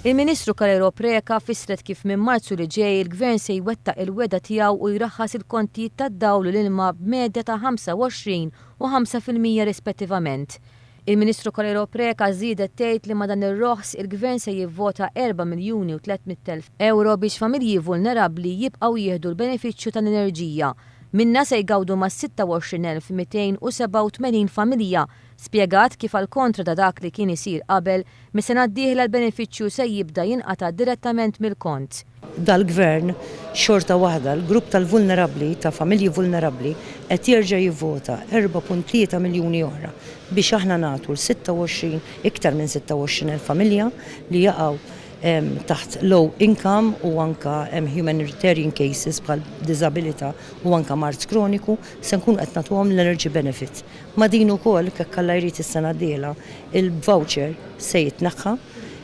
Il-Ministru Coleiro Preca fissret kif minn Marzu li ġej il-Gvern se jwettaq il-weda tiegħu u jraħħas il-kontijiet tad-dawl u l-ilma b'medja ta' 25 u 5% rispettivament. Il-Ministru Coleiro Preca żiedet tgħid li ma' dan ir-roħs il-Gvern se jivvota 4,300,000 euro biex familji vulnerabbli jibqgħu jieħdu l-benefiċċju tal-enerġija. Minna se jgawdu ma' 26,287 familja, spjegat kif għal kontra ta' dak li kien isir qabel, mis-sena d-dieħla l-benefiċċju se jibda jinqata' direttament mill-kont. Dal-Gvern xorta waħda l-grupp tal-vulnerabbli, ta' familji vulnerabbli, qed jerġa' jivvota 4.3 miljuni oħra biex aħna nagħtu l-26 iktar minn 26,000 familja li jaqgħu taħt low income u anka humanitarian cases bħal disabilità u anka mart kroniku se nkun qed nagħtuhom l-energy benefit. Ma din ukoll kekk Alla jrid is-sena d-dieħla il-voucher se jitneħħa,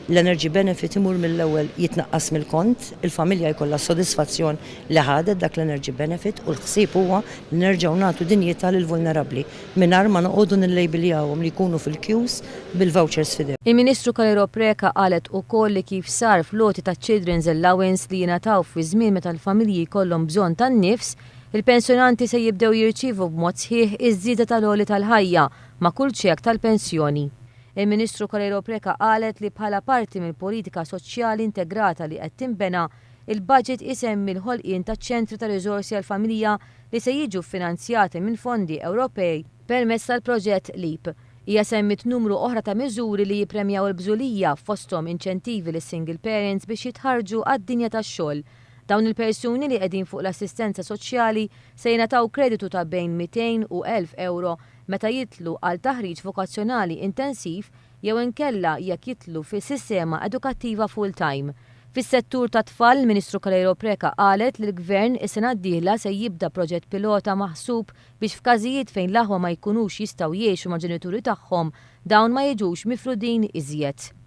l-energy benefit imur mill-ewwel jitnaqqas mill-kont, il-familja jkollha sodisfazzjon li ħadet dak l-energy benefit u l-ħsieb huwa li nerġgħu nagħtu dinjità lil vulnerabbli mingħajr ma noqogħdu nillejbiljawhom li jkunu fil-queues bil-vouchers fidejhom. Il-Ministru Coleiro Preca qalet ukoll li kif sar floti ta' Children's Allowance li jingħataw fi żmien meta l-familji jkollhom bżonn tan-nifs, il-pensjonanti se jibdew jirċievu b'mod sħiħ iż-żieda tal-għoli tal-ħajja ma' kull ċek tal-pensjoni. Il-Ministru Coleiro Preca qalet li bħala parti mill-politika soċjali integrata li qed tinbena, il-Baġit isemmi l-ħolqien ta' ċentri ta' riżorsi għall-familja li se jiġu finanzjati minn fondi Ewropej permezz tal-proġett LEAP. Hija semmit numru oħra ta' miżuri li jippremjaw il-bżulija fosthom inċentivi lis single parents biex jitħarġu għad-dinja tax-xogħol. Dawn il-persuni li qegħdin fuq l-assistenza soċjali se jingħataw kreditu ta' bejn 200 u 1,000 euro meta jitlu għal taħriġ vokazzjonali intensiv jew inkella jekk jitlu fis-sistema edukattiva full-time. Fis-settur ta' tfal, il-Ministru Coleiro Preca qalet li l-Gvern is-sena d-dieħla se jibda proġett pilota maħsub biex f'każijiet fejn l-aħwa ma jkunux jistgħu jgħixu ma' ġenituri tagħhom dawn ma jiġux mifrudin iżjed.